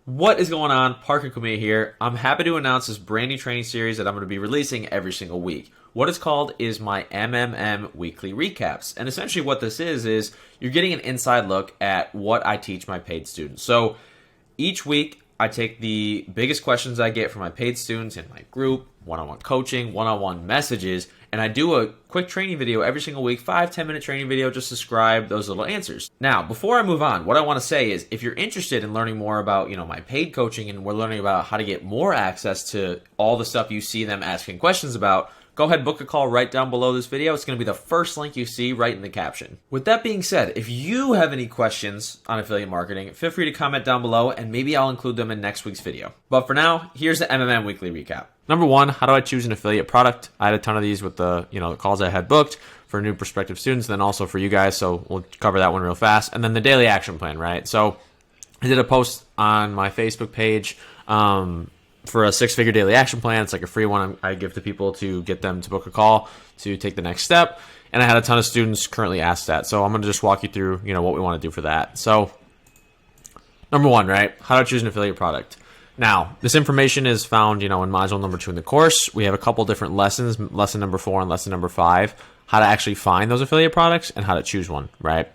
What is going on? Parker Chmiel here. I'm happy to announce this brand new training series that I'm going to be releasing every single week. What it's called is my MMM Weekly Recaps. And essentially what this is you're getting an inside look at what I teach my paid students. So each week I take the biggest questions I get from my paid students in my group, one-on-one coaching, one-on-one messages, and I do a quick training video every single week, 5-10 minute training video, just to describe those little answers. Now, before I move on, what I want to say is if you're interested in learning more about, my paid coaching, and we're learning about how to get more access to all the stuff you see them asking questions about, go ahead and book a call right down below this video. It's going to be the first link you see right in the caption. With that being said, if you have any questions on affiliate marketing, feel free to comment down below and maybe I'll include them in next week's video. But for now, here's the MMM Weekly Recap. Number one, how do I choose an affiliate product? I had a ton of these with the calls I had booked for new prospective students, then also for you guys. So we'll cover that one real fast. And then the daily action plan, right? So I did a post on my Facebook page, for a 6-figure daily action plan. It's like a free one I give to people to get them to book a call to take the next step. And I had a ton of students currently ask that. So I'm going to just walk you through, what we want to do for that. So number one, right? How to choose an affiliate product. Now, this information is found, in module number 2 in the course. We have a couple different lessons, lesson number 4 and lesson number 5, how to actually find those affiliate products and how to choose one, right?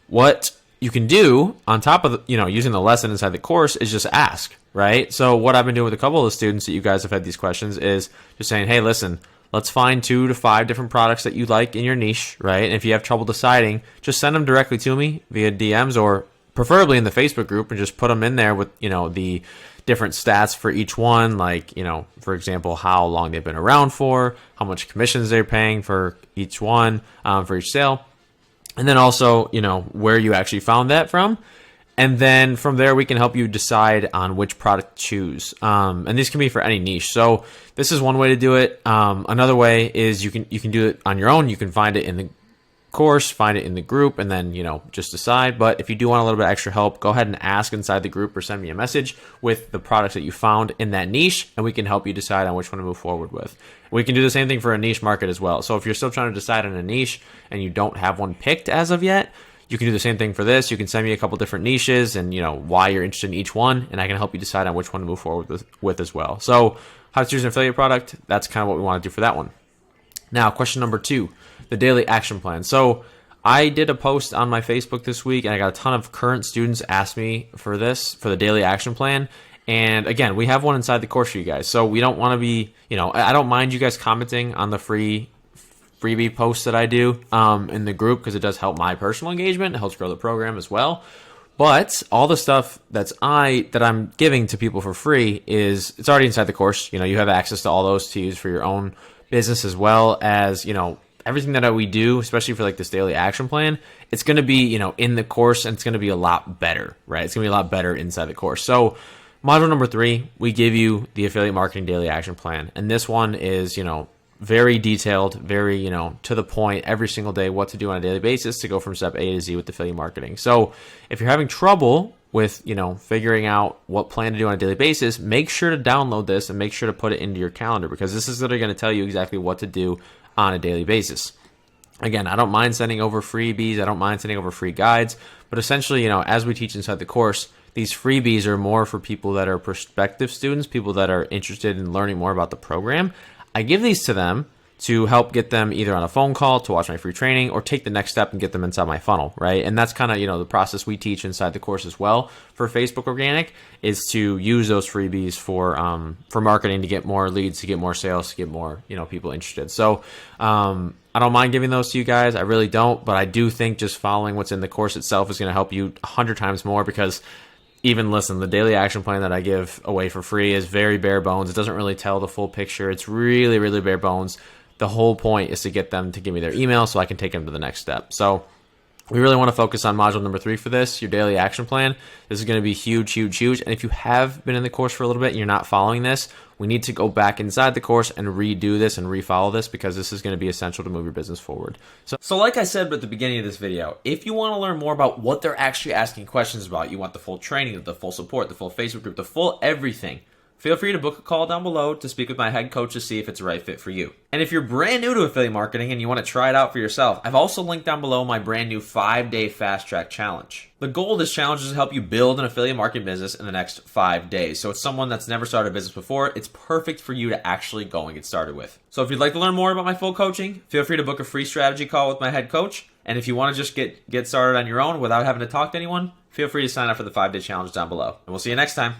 What you can do on top of, using the lesson inside the course is just ask, right? So what I've been doing with a couple of the students that you guys have had these questions is just saying, hey, listen, let's find 2 to 5 different products that you like in your niche, right? And if you have trouble deciding, just send them directly to me via DMs or preferably in the Facebook group and just put them in there with, the different stats for each one, like, for example, how long they've been around for, how much commissions they're paying for each one, for each sale. And then also, where you actually found that from. And then from there, we can help you decide on which product to choose. And these can be for any niche. So this is one way to do it. Another way is you can do it on your own. You can find it in the course, find it in the group, and then, just decide. But if you do want a little bit extra help, go ahead and ask inside the group or send me a message with the products that you found in that niche, and we can help you decide on which one to move forward with. We can do the same thing for a niche market as well. So if you're still trying to decide on a niche and you don't have one picked as of yet, you can do the same thing for this. You can send me a couple different niches and, why you're interested in each one, and I can help you decide on which one to move forward with as well. So how to choose an affiliate product, that's kind of what we want to do for that one. Now, question number 2, the daily action plan. So I did a post on my Facebook this week, and I got a ton of current students ask me for this, for the daily action plan. And again, we have one inside the course for you guys. So we don't want to be, I don't mind you guys commenting on the freebie posts that I do in the group, because it does help my personal engagement. It helps grow the program as well. But all the stuff that I'm giving to people for free it's already inside the course. You have access to all those to use for your own business, as well as, everything that we do, especially for like this daily action plan. It's going to be, in the course, and it's going to be a lot better, right? It's going to be a lot better inside the course. So module number 3, we give you the affiliate marketing daily action plan. And this one is, very detailed, very, to the point, every single day, what to do on a daily basis to go from step A to Z with affiliate marketing. So if you're having trouble with, figuring out what plan to do on a daily basis, make sure to download this and make sure to put it into your calendar, because this is literally going to tell you exactly what to do on a daily basis. Again, I don't mind sending over freebies. I don't mind sending over free guides, but essentially, as we teach inside the course, these freebies are more for people that are prospective students, people that are interested in learning more about the program. I give these to them to help get them either on a phone call to watch my free training or take the next step and get them inside my funnel, right? And that's kind of, the process we teach inside the course as well for Facebook Organic, is to use those freebies for marketing, to get more leads, to get more sales, to get more, people interested. So I don't mind giving those to you guys. I really don't, but I do think just following what's in the course itself is going to help you 100 times more, because even listen, the daily action plan that I give away for free is very bare bones. It doesn't really tell the full picture. It's really, really bare bones. The whole point is to get them to give me their email so I can take them to the next step. So we really want to focus on module number 3 for this, your daily action plan. This is going to be huge, huge, huge. And if you have been in the course for a little bit and you're not following this, we need to go back inside the course and redo this and refollow this, because this is going to be essential to move your business forward. So like I said at the beginning of this video, if you want to learn more about what they're actually asking questions about, you want the full training, the full support, the full Facebook group, the full everything, feel free to book a call down below to speak with my head coach to see if it's the right fit for you. And if you're brand new to affiliate marketing and you want to try it out for yourself, I've also linked down below my brand new 5-day fast track challenge. The goal of this challenge is to help you build an affiliate marketing business in the next 5 days. So it's someone that's never started a business before. It's perfect for you to actually go and get started with. So if you'd like to learn more about my full coaching, feel free to book a free strategy call with my head coach. And if you want to just get started on your own without having to talk to anyone, feel free to sign up for the 5-day challenge down below. And we'll see you next time.